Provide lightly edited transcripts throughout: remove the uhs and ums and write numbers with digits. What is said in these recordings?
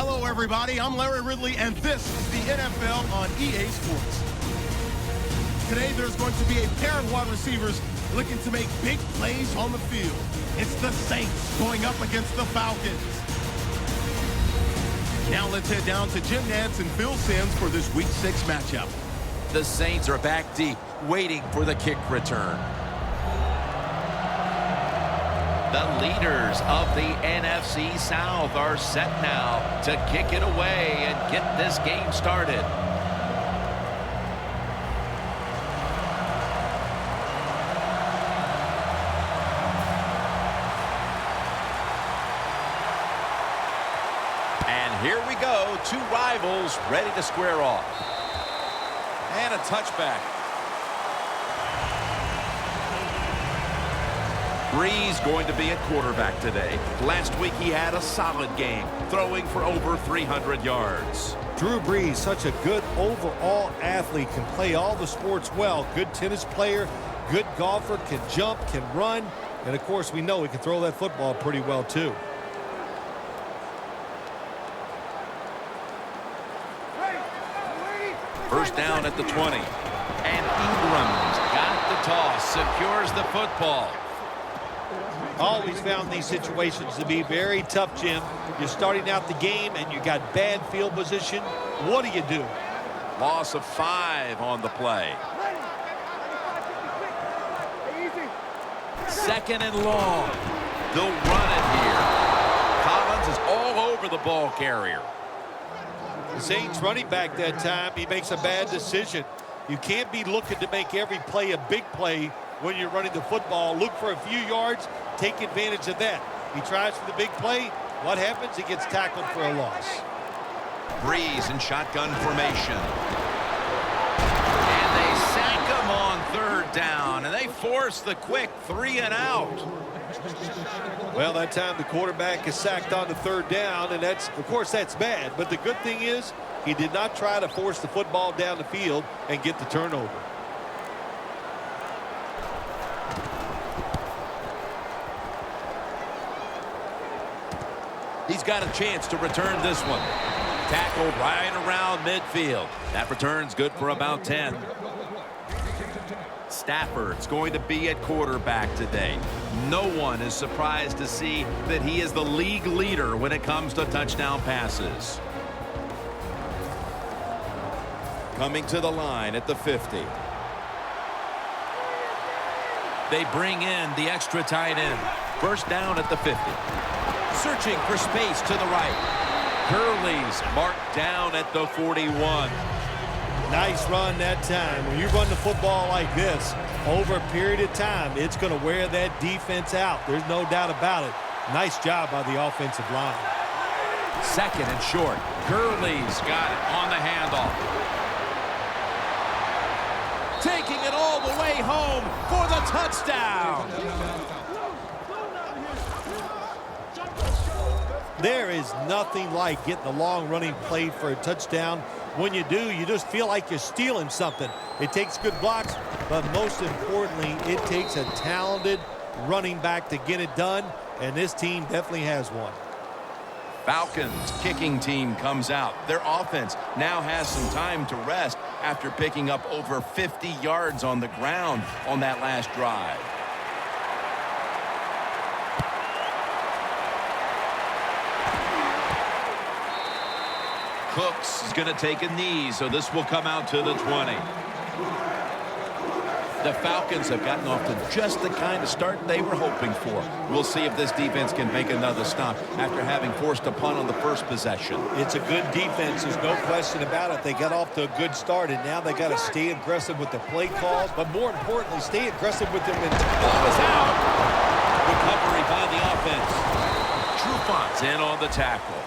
Hello, everybody. I'm Larry Ridley, and this is the NFL on EA Sports. Today, there's going to be a pair of wide receivers looking to make big plays on the field. It's the Saints going up against the Falcons. Now let's head down to Jim Nantz and Phil Simms for this Week 6 matchup. The Saints are back deep, waiting for the kick return. The leaders of the NFC South are set now to kick it away and get this game started. And here we go, two rivals ready to square off. And a touchback. Breeze going to be at quarterback today. Last week he had a solid game, throwing for over 300 yards. Drew Brees, such a good overall athlete, can play all the sports well. Good tennis player, good golfer, can jump, can run, and of course we know he can throw that football pretty well too. First down at the 20. And Ingram's got the toss, secures the football. Always found these situations to be very tough, Jim. You're starting out the game and you got bad field position. What do? Loss of 5 on the play. Second and long. They'll run it here. Collins is all over the ball carrier. The Saints running back that time, he makes a bad decision. You can't be looking to make every play a big play when you're running the football. Look for a few yards, take advantage of that. He tries for the big play. What happens? He gets tackled for a loss. Breeze in shotgun formation. And they sack him on third down, and they force the quick 3 and out. Well, that time the quarterback is sacked on the third down, and that's, of course, that's bad. But the good thing is he did not try to force the football down the field and get the turnover. He's got a chance to return this one. Tackled right around midfield. That return's good for about 10. Stafford's going to be at quarterback today. No one is surprised to see that he is the league leader when it comes to touchdown passes. Coming to the line at the 50. They bring in the extra tight end. First down at the 50. Searching for space to the right. Gurley's marked down at the 41. Nice run that time. When you run the football like this, over a period of time, it's going to wear that defense out. There's no doubt about it. Nice job by the offensive line. Second and short. Gurley's got it on the handoff. Taking it all the way home for the touchdown. There is nothing like getting a long running play for a touchdown. When you do, you just feel like you're stealing something. It takes good blocks, but most importantly, it takes a talented running back to get it done, and this team definitely has one. Falcons kicking team comes out. Their offense now has some time to rest after picking up over 50 yards on the ground on that last drive. Cooks is going to take a knee, so this will come out to the 20. The Falcons have gotten off to just the kind of start they were hoping for. We'll see if this defense can make another stop after having forced a punt on the first possession. It's a good defense. There's no question about it. They got off to a good start, and now they got to stay aggressive with the play calls, but more importantly, stay aggressive with their mentality. Ball is out. Recovery by the offense. Trufont's in on the tackle.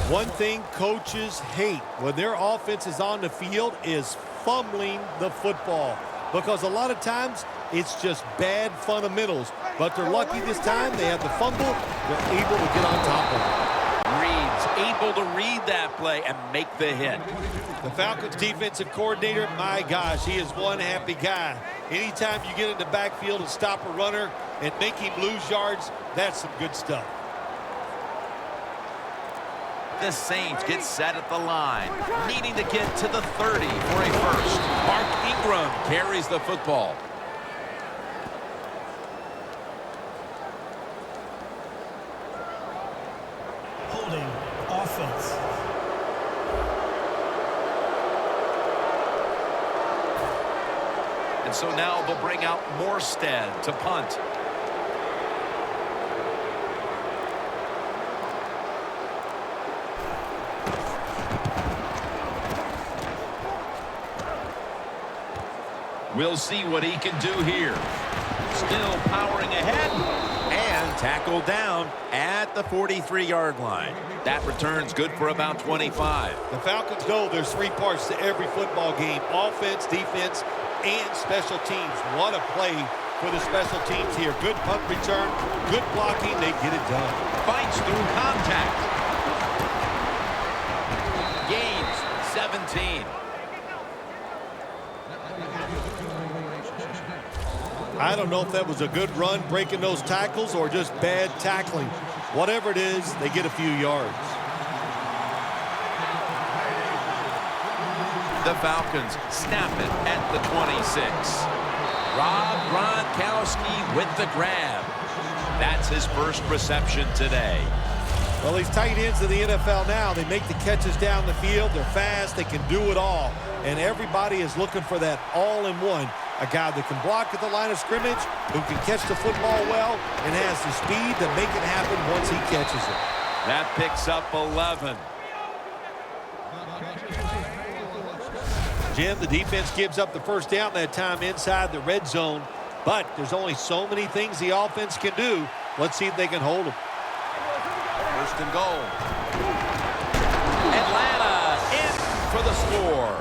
One thing coaches hate when their offense is on the field is fumbling the football, because a lot of times it's just bad fundamentals. But they're lucky this time. They have the fumble. They're able to get on top of it. Reed's able to read that play and make the hit. The Falcons defensive coordinator, my gosh, he is one happy guy. Anytime you get in the backfield and stop a runner, and make him lose yards, that's some good stuff. The Saints get set at the line, needing to get to the 30 for a first. Mark Ingram carries the football. Holding offense. And so now they'll bring out Morstead to punt. We'll see what he can do here. Still powering ahead. And tackled down at the 43-yard line. That return's good for about 25. The Falcons know there's three parts to every football game: offense, defense, and special teams. What a play for the special teams here. Good punt return, good blocking. They get it done. Fights through contact. Gains 17. I don't know if that was a good run breaking those tackles or just bad tackling. Whatever it is, they get a few yards. The Falcons snap it at the 26. Rob Gronkowski with the grab. That's his first reception today. Well, these tight ends in the NFL now, they make the catches down the field. They're fast. They can do it all. And everybody is looking for that all-in-one. A guy that can block at the line of scrimmage, who can catch the football well, and has the speed to make it happen once he catches it. That picks up 11. Jim, the defense gives up the first down that time inside the red zone, but there's only so many things the offense can do. Let's see if they can hold them. First and goal. Atlanta in for the score.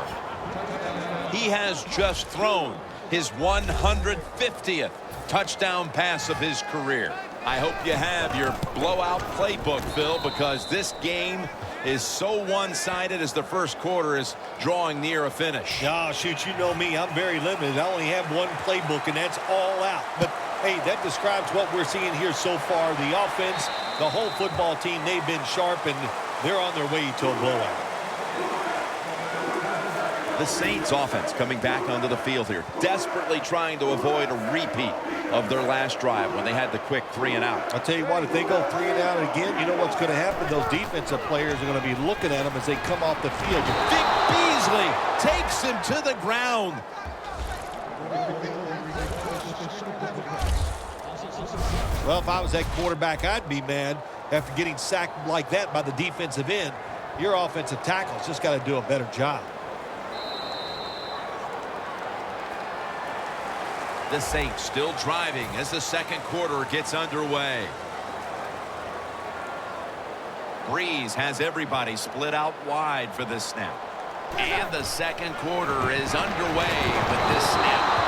He has just thrown his 150th touchdown pass of his career. I hope you have your blowout playbook, Phil, because this game is so one-sided as the first quarter is drawing near a finish. Oh, shoot, you know me. I'm very limited. I only have one playbook, and that's all out. But, hey, that describes what we're seeing here so far. The offense, the whole football team, they've been sharp, and they're on their way to a blowout. The Saints offense coming back onto the field here, desperately trying to avoid a repeat of their last drive when they had the quick 3-and-out. I'll tell you what, if they go 3-and-out again, you know what's going to happen? Those defensive players are going to be looking at them as they come off the field. Vic Beasley takes him to the ground. Well, if I was that quarterback, I'd be mad after getting sacked like that by the defensive end. Your offensive tackle's just got to do a better job. The Saints still driving as the second quarter gets underway. Breeze has everybody split out wide for this snap. And the second quarter is underway with this snap.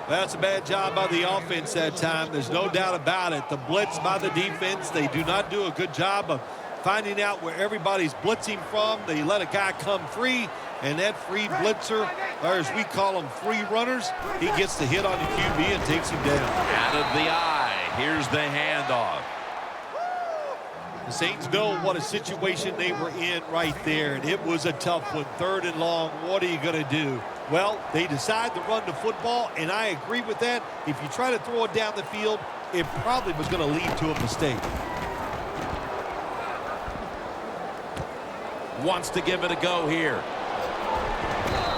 That's a bad job by the offense that time. There's no doubt about it. The blitz by the defense, they do not do a good job of finding out where everybody's blitzing from. They let a guy come free, and that free blitzer, or as we call them, free runners, he gets the hit on the QB and takes him down. Out of the eye. Here's the handoff. The Saints know what a situation they were in right there, and it was a tough one. 3rd and long, what are you going to do? Well, they decide to run the football, and I agree with that. If you try to throw it down the field, it probably was going to lead to a mistake. Wants to give it a go here.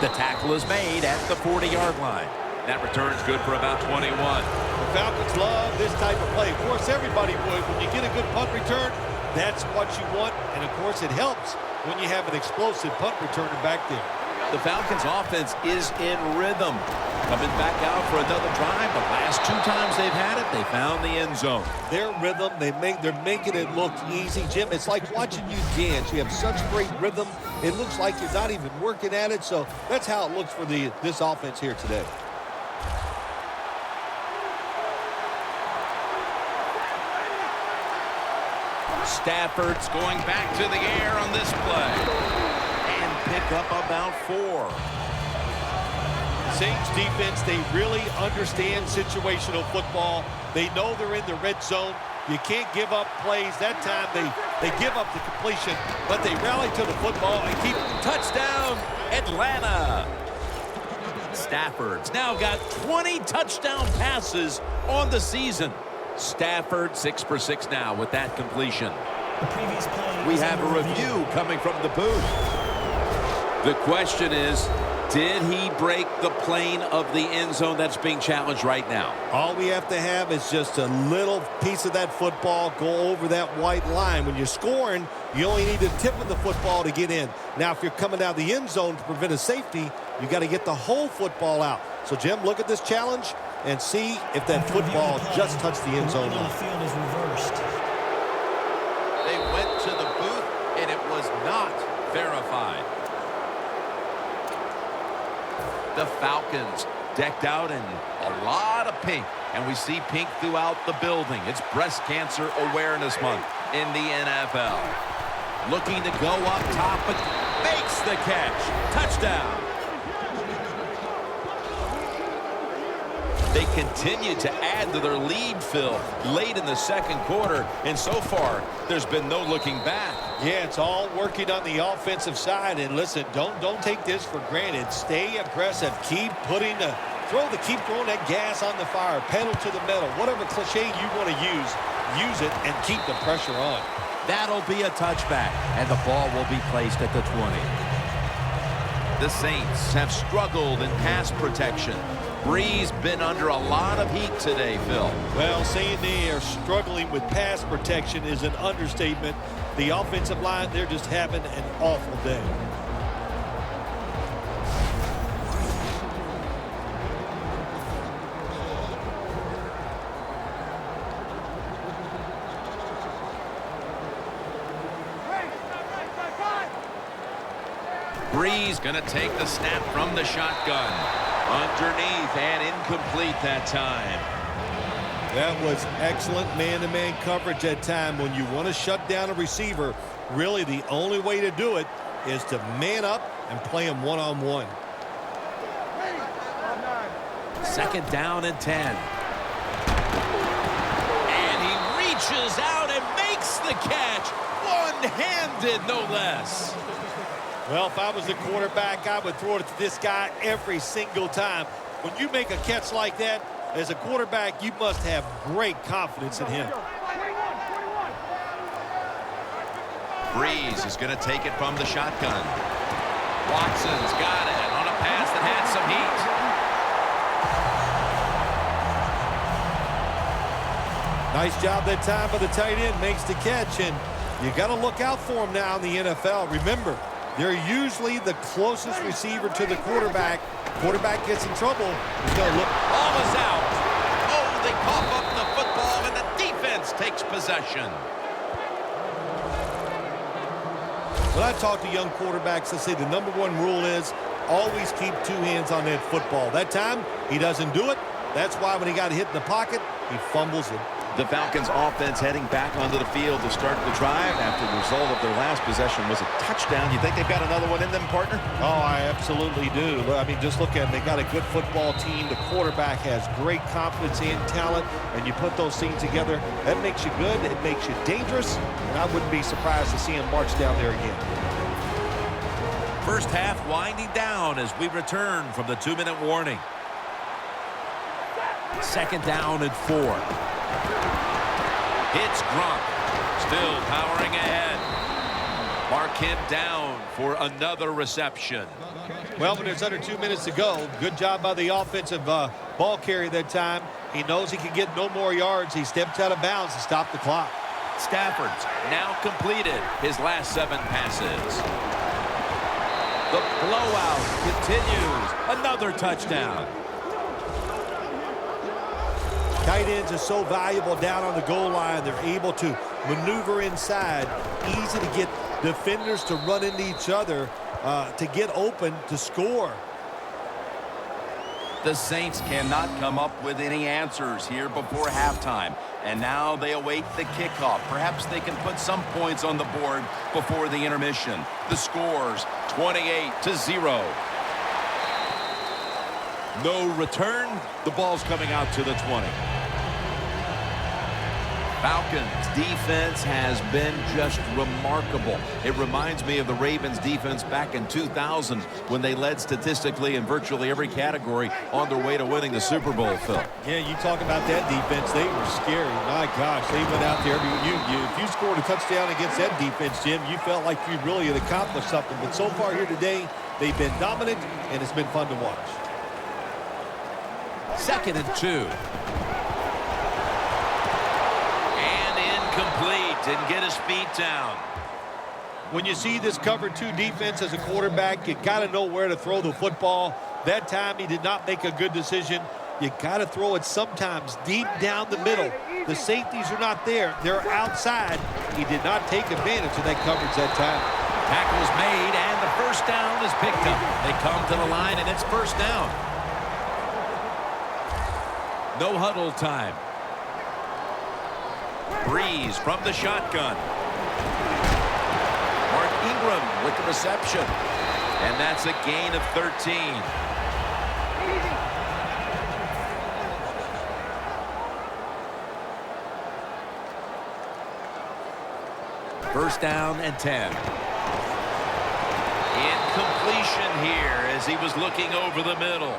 The tackle is made at the 40-yard line. That return's good for about 21. The Falcons love this type of play. Of course, everybody would. When you get a good punt return, that's what you want. And, of course, it helps when you have an explosive punt returner back there. The Falcons' offense is in rhythm. Coming back out for another drive. The last 2 times they've had it, they found the end zone. Their rhythm, they're making it look easy, Jim. It's like watching you dance. You have such great rhythm. It looks like you're not even working at it. So that's how it looks for this offense here today. Stafford's going back to the air on this play. And pick up about 4. Saints defense, they really understand situational football. They know they're in the red zone. You can't give up plays. That time they give up the completion, but they rally to the football and keep Touchdown, Atlanta. Stafford's now got 20 touchdown passes on the season. Stafford 6 for 6 now with that completion. The previous play We is have a under review coming from the booth. The question is, did he break the plane of the end zone that's being challenged right now? All we have to have is just a little piece of that football go over that white line. When you're scoring, you only need the tip of the football to get in. Now, if you're coming out of the end zone to prevent a safety, you got to get the whole football out. So, Jim, look at this challenge and see if that football just touched the end zone. The field is reversed. They went to the booth, and it was not verified. The Falcons decked out in a lot of pink, and we see pink throughout the building. It's Breast Cancer Awareness Month in the NFL. Looking to go up top, but makes the catch. Touchdown. They continue to add to their lead, Phil, late in the second quarter, and so far, there's been no looking back. Yeah, it's all working on the offensive side. And listen, don't take this for granted. Stay aggressive. Keep throwing that gas on the fire. Pedal to the metal. Whatever cliche you want to use it and keep the pressure on. That'll be a touchback, and the ball will be placed at the 20. The Saints have struggled in pass protection. Breeze been under a lot of heat today, Phil. Well, saying they are struggling with pass protection is an understatement. The offensive line, they're just having an awful day. Breeze going to take the snap from the shotgun. Underneath and incomplete that time. That was excellent man-to-man coverage that time. When you want to shut down a receiver, really the only way to do it is to man up and play him one-on-one. Second down and 10. And he reaches out and makes the catch. One-handed, no less. Well, if I was the quarterback, I would throw it to this guy every single time. When you make a catch like that, as a quarterback, you must have great confidence in him. Breeze is going to take it from the shotgun. Watson's got it on a pass that had some heat. Nice job that time by the tight end. Makes the catch, and you got to look out for him now in the NFL. Remember, they're usually the closest receiver to the quarterback. Quarterback gets in trouble, he's going to look. Ball is out. Oh, they cough up the football, and the defense takes possession. When I talk to young quarterbacks, I say the number one rule is always keep two hands on that football. That time, he doesn't do it. That's why when he got hit in the pocket, he fumbles it. The Falcons offense heading back onto the field to start the drive after the result of their last possession was a touchdown. You think they've got another one in them, partner? Oh, I absolutely do. I mean, just look at them. They got a good football team. The quarterback has great confidence and talent, and you put those things together, that makes you good. It makes you dangerous, and I wouldn't be surprised to see him march down there again. First half winding down as we return from the 2-minute warning. Second down and 4. It's Gronk, still powering ahead. Mark him down for another reception. Well, when there's under 2 minutes to go, good job by the offensive ball carrier that time. He knows he can get no more yards. He stepped out of bounds to stop the clock. Stafford's now completed his last 7 passes. The blowout continues. Another touchdown. Tight ends are so valuable down on the goal line. They're able to maneuver inside. Easy to get defenders to run into each other, to get open, to score. The Saints cannot come up with any answers here before halftime. And now they await the kickoff. Perhaps they can put some points on the board before the intermission. The score's 28-0. No return. The ball's coming out to the 20. Falcons defense has been just remarkable. It reminds me of the Ravens defense back in 2000 when they led statistically in virtually every category on their way to winning the Super Bowl, Phil. Yeah, you talk about that defense. They were scary. My gosh, they went out there. If you scored a touchdown against that defense, Jim, you felt like you really had accomplished something. But so far here today, they've been dominant, and it's been fun to watch. 2nd and 2. Complete, didn't get his feet down. When you see this cover 2 defense as a quarterback, you got to know where to throw the football. That time he did not make a good decision. You got to throw it sometimes deep down the middle. The safeties are not there. They're outside. He did not take advantage of that coverage that time. Tackle's made, and the first down is picked up. They come to the line, and it's first down. No huddle time. Breeze from the shotgun. Mark Ingram with the reception. And that's a gain of 13. First down and 10. Incompletion here as he was looking over the middle.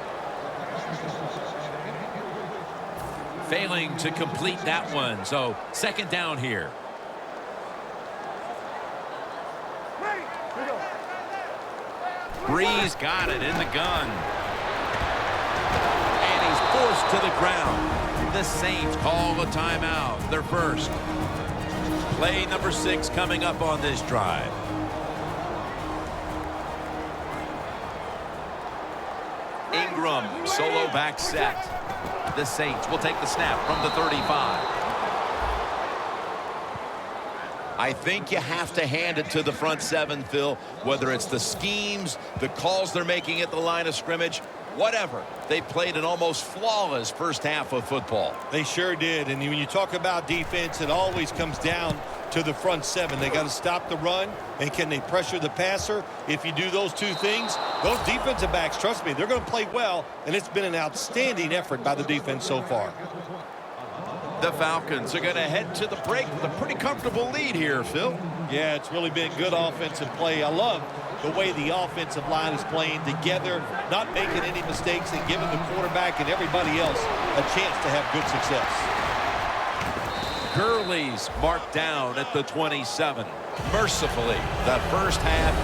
Failing to complete that one, so 2nd down here. Breeze got it in the gun. And he's forced to the ground. The Saints call a timeout, their first. Play number 6 coming up on this drive. Ingram, solo back set. The Saints will take the snap from the 35. I think you have to hand it to the front 7, Phil, whether it's the schemes, the calls they're making at the line of scrimmage, whatever. They played an almost flawless first half of football. They sure did. And when you talk about defense, it always comes down to the front 7. They got to stop the run, and can they pressure the passer? If you do those 2 things, those defensive backs, trust me, they're going to play well, and it's been an outstanding effort by the defense so far. The Falcons are going to head to the break with a pretty comfortable lead here, Phil. Yeah, it's really been good offensive play. I love the way the offensive line is playing together, not making any mistakes, and giving the quarterback and everybody else a chance to have good success. Gurley's marked down at the 27. Mercifully, the first half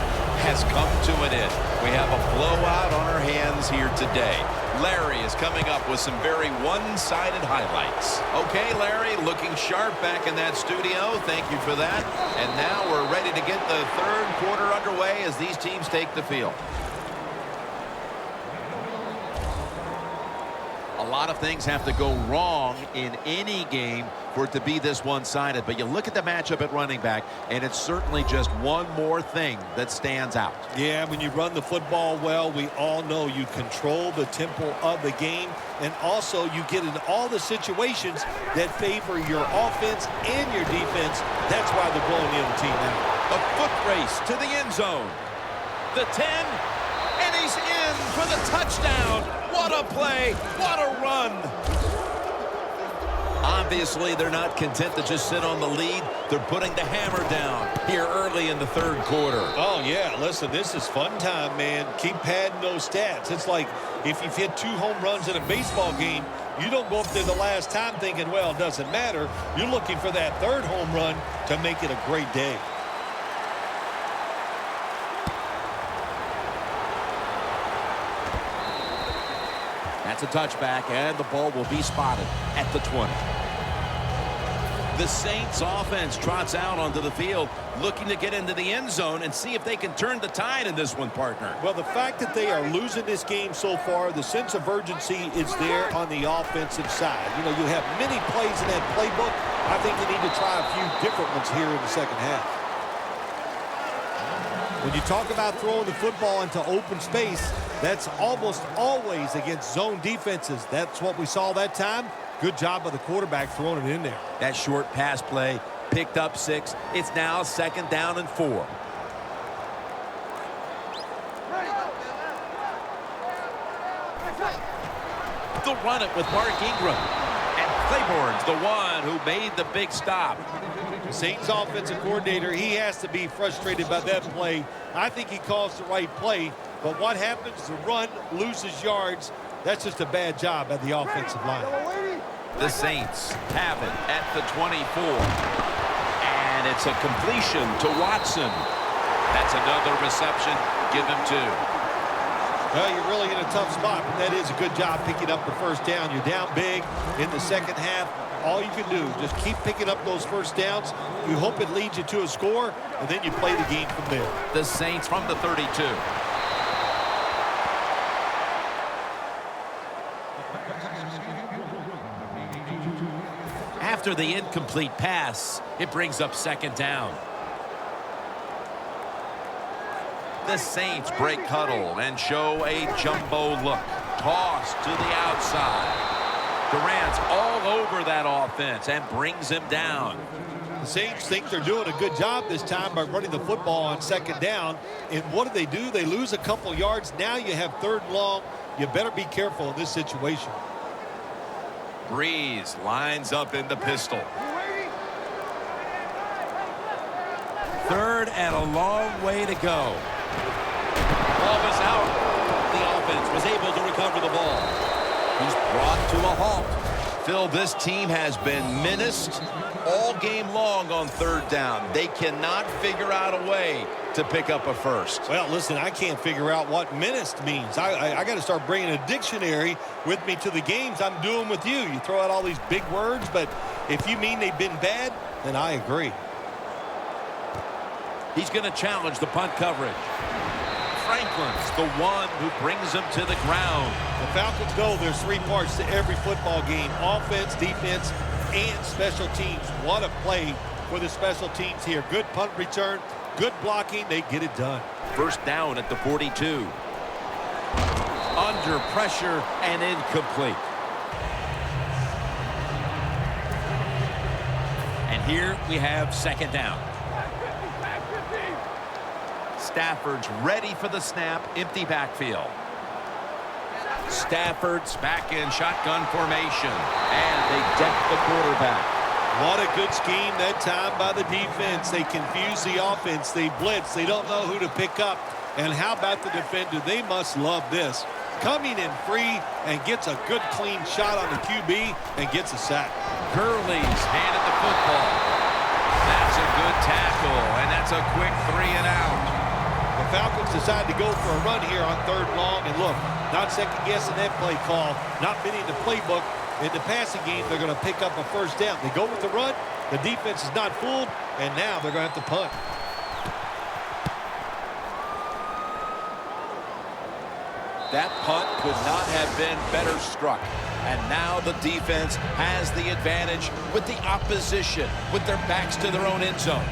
has come to an end. We have a blowout on our hands here today. Larry is coming up with some very one-sided highlights. Okay, Larry, looking sharp back in that studio. Thank you for that. And now we're ready to get the 3rd quarter underway as these teams take the field. A lot of things have to go wrong in any game for it to be this one-sided. But you look at the matchup at running back, and it's certainly just one more thing that stands out. Yeah, when you run the football well, we all know you control the tempo of the game, and also you get in all the situations that favor your offense and your defense. That's why they're blowing the other team out. A foot race to the end zone. The 10, and he's in for the touchdown. What a play. What a run. Obviously, they're not content to just sit on the lead. They're putting the hammer down here early in the 3rd quarter. Oh, yeah. Listen, this is fun time, man. Keep padding those stats. It's like if you've hit 2 home runs in a baseball game, you don't go up there the last time thinking, well, it doesn't matter. You're looking for that 3rd home run to make it a great day. That's a touchback, and the ball will be spotted at the 20. The Saints offense trots out onto the field, looking to get into the end zone and see if they can turn the tide in this one, partner. Well, the fact that they are losing this game so far, the sense of urgency is there on the offensive side. You know, you have many plays in that playbook. I think they need to try a few different ones here in the second half. When you talk about throwing the football into open space, that's almost always against zone defenses. That's what we saw that time. Good job by the quarterback throwing it in there. That short pass play picked up 6. It's now 2nd down and 4. run it with Mark Ingram. And Claiborne's the one who made the big stop. Saints offensive coordinator, he has to be frustrated by that play. I think he calls the right play, but what happens? The run loses yards. That's just a bad job at the offensive line. The Saints have it at the 24. And it's a completion to Watson. That's another reception. Give him 2. Well, you're really in a tough spot, but that is a good job picking up the first down. You're down big in the second half. All you can do, just keep picking up those first downs. You hope it leads you to a score, and then you play the game from there. The Saints from the 32. After the incomplete pass, it brings up second down. The Saints break huddle and show a jumbo look. Toss to the outside. Durant's all over that offense and brings him down. The Saints think they're doing a good job this time by running the football on second down. And what do? They lose a couple yards. Now you have 3rd and long. You better be careful in this situation. Breeze lines up in the pistol. 3rd and a long way to go. Ball was out. The offense was able to recover the ball. He's brought to a halt. Phil, this team has been menaced all game long on 3rd down. They cannot figure out a way to pick up a first. Well, listen, I can't figure out what menaced means. I got to start bringing a dictionary with me to the games I'm doing with you. You throw out all these big words, but if you mean they've been bad, then I agree. He's going to challenge the punt coverage. Franklin's the one who brings him to the ground. The Falcons know there's 3 parts to every football game: offense, defense, and special teams. What a play for the special teams here. Good punt return, good blocking. They get it done. First down at the 42. Under pressure and incomplete. And here we have second down. Stafford's ready for the snap. Empty backfield. Stafford's back in shotgun formation. And they deck the quarterback. What a good scheme that time by the defense. They confuse the offense. They blitz. They don't know who to pick up. And how about the defender? They must love this. Coming in free and gets a good clean shot on the QB and gets a sack. Gurley's handed the football. That's a good tackle. And that's a quick 3 and out. The Falcons decide to go for a run here on 3rd and long. And look, not second-guessing that play call, not fitting the playbook. In the passing game, they're going to pick up a first down. They go with the run. The defense is not fooled, and now they're going to have to punt. That punt could not have been better struck. And now the defense has the advantage with the opposition, with their backs to their own end zone.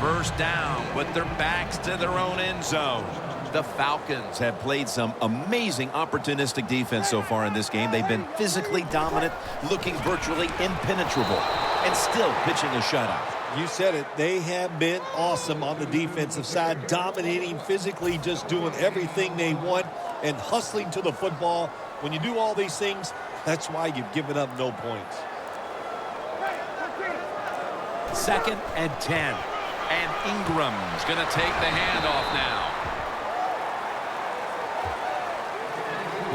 First down with their backs to their own end zone. The Falcons have played some amazing opportunistic defense so far in this game. They've been physically dominant, looking virtually impenetrable, and still pitching a shutout. You said it. They have been awesome on the defensive side, dominating physically, just doing everything they want and hustling to the football. When you do all these things, that's why you've given up no points. 2nd and 10. And Ingram's going to take the handoff now.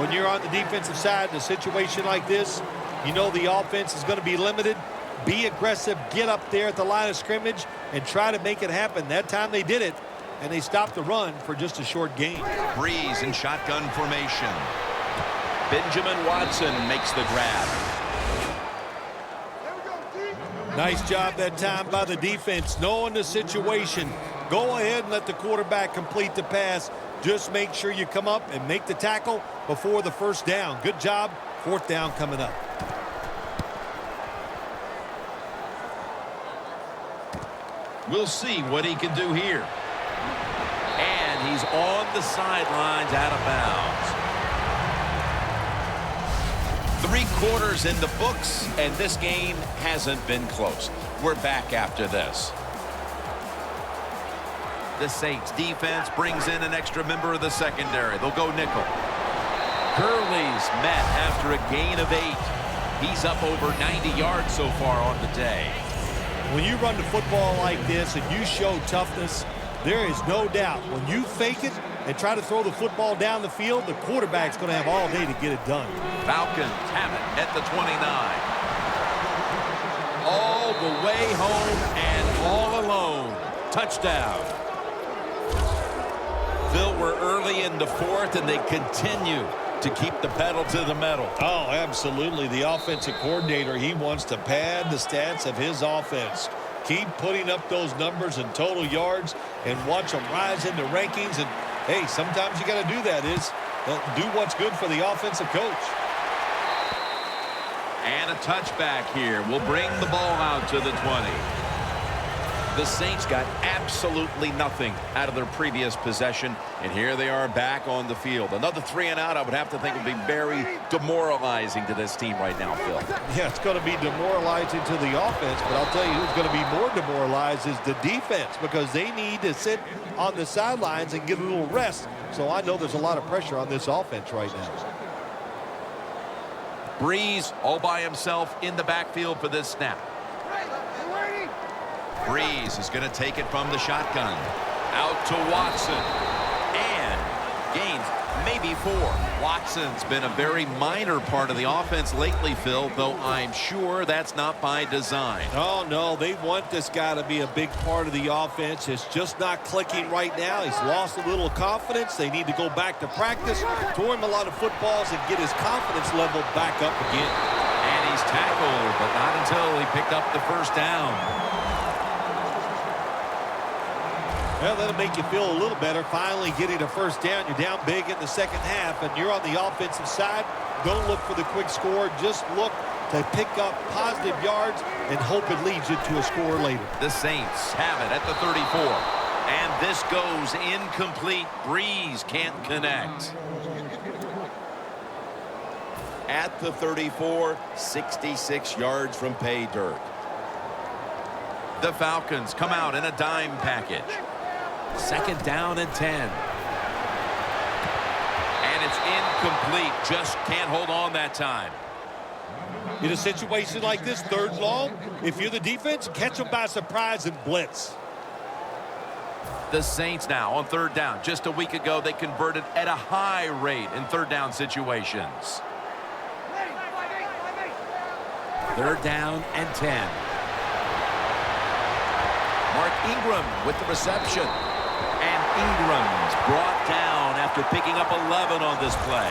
When you're on the defensive side in a situation like this, you know the offense is going to be limited. Be aggressive, get up there at the line of scrimmage, and try to make it happen. That time they did it, and they stopped the run for just a short gain. Breeze in shotgun formation. Benjamin Watson makes the grab. Nice job that time by the defense, knowing the situation. Go ahead and let the quarterback complete the pass. Just make sure you come up and make the tackle before the first down. Good job. 4th down coming up. We'll see what he can do here. And he's on the sidelines out of bounds. 3 quarters in the books, and this game hasn't been close. We're back after this. The Saints defense brings in an extra member of the secondary. They'll go nickel. Gurley's met after a gain of 8. He's up over 90 yards so far on the day. When you run the football like this and you show toughness, there is no doubt when you fake it and try to throw the football down the field, the quarterback's going to have all day to get it done. Falcons have it at the 29. All the way home and all alone. Touchdown. Phil, we're early in the fourth, and they continue to keep the pedal to the metal. Oh, absolutely. The offensive coordinator, he wants to pad the stats of his offense. Keep putting up those numbers in total yards and watch them rise in the rankings. And, hey, sometimes you got to do that is do what's good for the offensive coach. And a touchback here will bring the ball out to the 20. The Saints got absolutely nothing out of their previous possession, and here they are back on the field. Another 3 and out, I would have to think, would be very demoralizing to this team right now, Phil. Yeah, it's going to be demoralizing to the offense, but I'll tell you who's going to be more demoralized is the defense, because they need to sit on the sidelines and get a little rest. So I know there's a lot of pressure on this offense right now. Breeze all by himself in the backfield for this snap. Breeze is going to take it from the shotgun. Out to Watson. And gains maybe 4. Watson's been a very minor part of the offense lately, Phil, though I'm sure that's not by design. Oh, no, they want this guy to be a big part of the offense. It's just not clicking right now. He's lost a little confidence. They need to go back to practice, throw him a lot of footballs, and get his confidence level back up again. And he's tackled, but not until he picked up the first down. Well, that'll make you feel a little better. Finally getting a first down. You're down big in the second half, and you're on the offensive side. Don't look for the quick score. Just look to pick up positive yards and hope it leads you to a score later. The Saints have it at the 34. And this goes incomplete. Breeze can't connect. At the 34, 66 yards from pay dirt. The Falcons come out in a dime package. 2nd down and 10. And it's incomplete. Just can't hold on that time. In a situation like this, 3rd and long, if you're the defense, catch them by surprise and blitz. The Saints now on 3rd down. Just a week ago, they converted at a high rate in 3rd down situations. 3rd down and 10. Mark Ingram with the reception. And Ingram's brought down after picking up 11 on this play.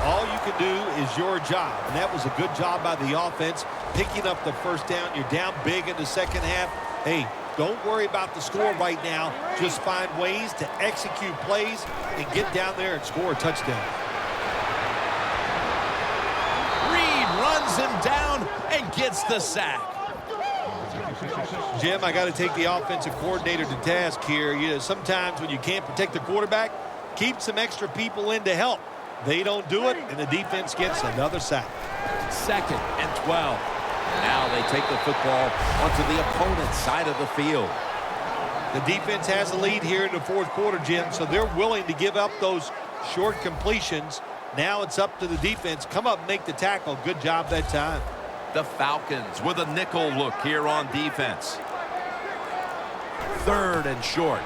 All you can do is your job, and that was a good job by the offense, picking up the first down. You're down big in the second half. Hey, don't worry about the score right now. Just find ways to execute plays and get down there and score a touchdown. Reed runs him down and gets the sack. Jim, I got to take the offensive coordinator to task here. You know, sometimes when you can't protect the quarterback, keep some extra people in to help. They don't do it, and the defense gets another sack. 2nd and 12. Now they take the football onto the opponent's side of the field. The defense has a lead here in the 4th quarter, Jim, so they're willing to give up those short completions. Now it's up to the defense. Come up and make the tackle. Good job that time. The Falcons with a nickel look here on defense. 3rd and short.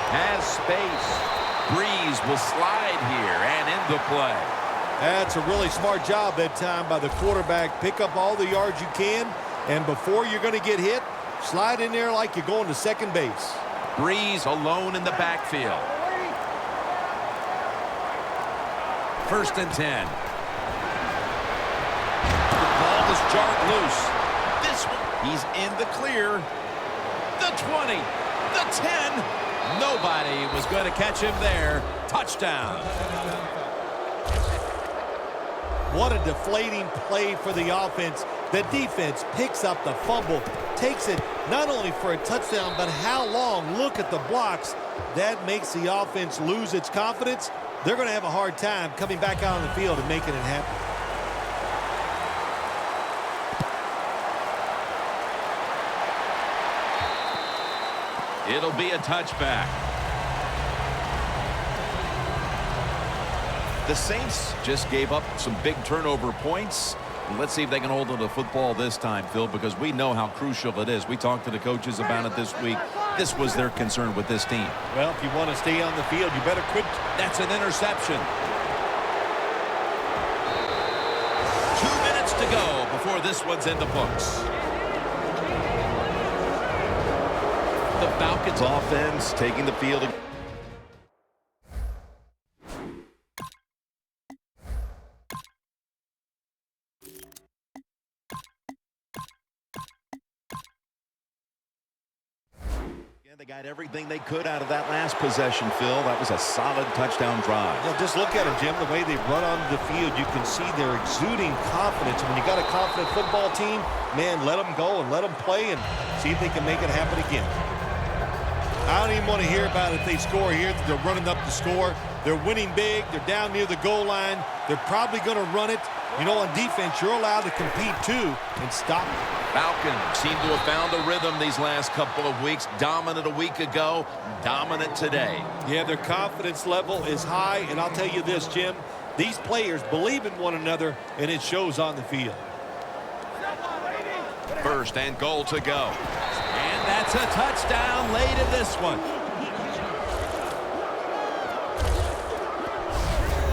Has space. Breeze will slide here and into play. That's a really smart job that time by the quarterback. Pick up all the yards you can, and before you're going to get hit, slide in there like you're going to second base. Breeze alone in the backfield. 1st and 10. Ball is jarred loose. This one, he's in the clear. The 20, the 10. Nobody was going to catch him there. Touchdown. What a deflating play for the offense. The defense picks up the fumble, takes it not only for a touchdown, but how long? Look at the blocks. That makes the offense lose its confidence. They're going to have a hard time coming back out on the field and making it happen. It'll be a touchback. The Saints just gave up some big turnover points. Let's see if they can hold on to the football this time, Phil, because we know how crucial it is. We talked to the coaches about it this week. This was their concern with this team. Well, if you want to stay on the field, you better quit. That's an interception. 2 minutes to go before this one's in the books. The Falcons offense taking the field. They got everything they could out of that last possession, Phil. That was a solid touchdown drive. Yeah, just look at them, Jim. The way they run onto the field, you can see they're exuding confidence. When you got a confident football team, man, let them go and let them play and see if they can make it happen again. I don't even want to hear about it if they score here. They're running up the score. They're winning big. They're down near the goal line. They're probably going to run it. You know, on defense, you're allowed to compete too and stop it. Falcons seem to have found a rhythm these last couple of weeks. Dominant a week ago, dominant today. Yeah, their confidence level is high, and I'll tell you this, Jim, these players believe in one another, and it shows on the field. First and goal to go. And that's a touchdown late in this one.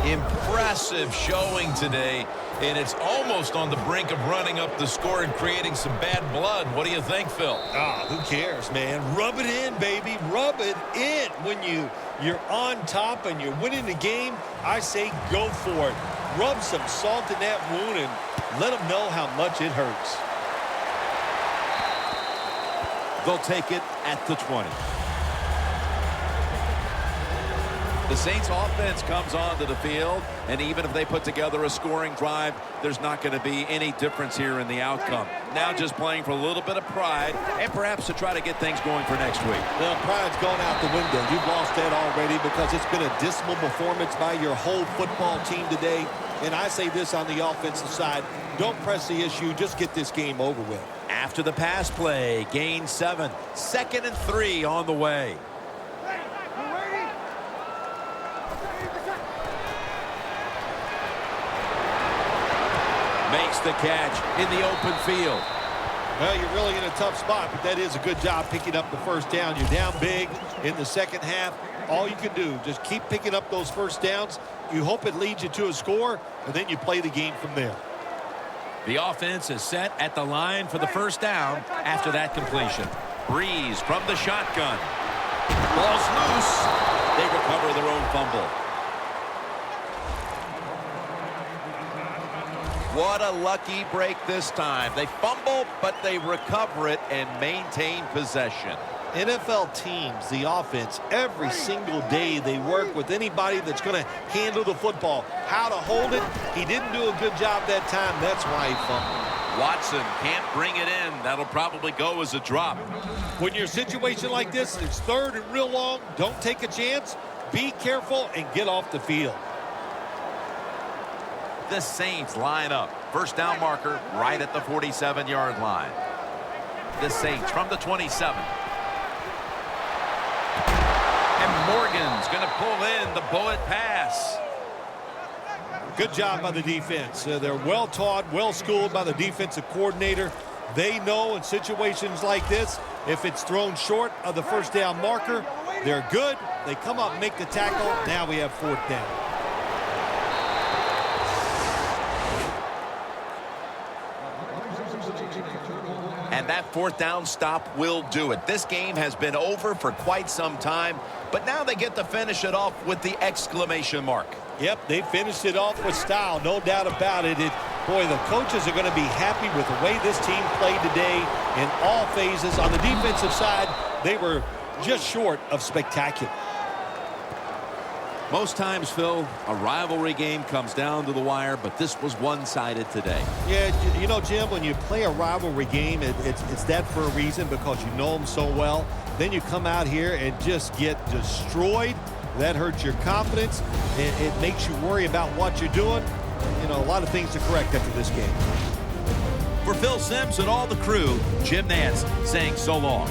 Impressive showing today. And it's almost on the brink of running up the score and creating some bad blood. What do you think, Phil? Who cares, man? Rub it in, baby. Rub it in. When you're on top and you're winning the game, I say go for it. Rub some salt in that wound and let them know how much it hurts. They'll take it at the 20. The Saints offense comes onto the field, and even if they put together a scoring drive, there's not going to be any difference here in the outcome. Now just playing for a little bit of pride and perhaps to try to get things going for next week. Well, pride's gone out the window. You've lost that already because it's been a dismal performance by your whole football team today. And I say this on the offensive side, don't press the issue, just get this game over with. After the pass play, gain 7. 2nd and 3 on the way. Makes the catch in the open field. Well, you're really in a tough spot, but that is a good job picking up the first down. You're down big in the second half. All you can do, just keep picking up those first downs. You hope it leads you to a score, and then you play the game from there. The offense is set at the line for the first down after that completion. Breeze from the shotgun. Ball's loose. They recover their own fumble. What a lucky break this time. They fumble, but they recover it and maintain possession. NFL teams, the offense, every single day they work with anybody that's going to handle the football. How to hold it, he didn't do a good job that time. That's why he fumbled. Watson can't bring it in. That'll probably go as a drop. When you're in a situation like this, it's third and real long. Don't take a chance. Be careful and get off the field. The Saints line up. First down marker right at the 47-yard line. The Saints from the 27. And Morgan's going to pull in the bullet pass. Good job by the defense. They're well-taught, well-schooled by the defensive coordinator. They know in situations like this, if it's thrown short of the first down marker, they're good. They come up and make the tackle. Now we have fourth down. And that fourth down stop will do it. This game has been over for quite some time, but now they get to finish it off with the exclamation mark. Yep, they finished it off with style, no doubt about it. Boy, the coaches are going to be happy with the way this team played today in all phases. On the defensive side, they were just short of spectacular. Most times, Phil, a rivalry game comes down to the wire, but this was one-sided today. Yeah, you know, Jim, when you play a rivalry game, it's that for a reason because you know them so well. Then you come out here and just get destroyed. That hurts your confidence. It makes you worry about what you're doing. You know, a lot of things to correct after this game. For Phil Simms and all the crew, Jim Nantz saying so long.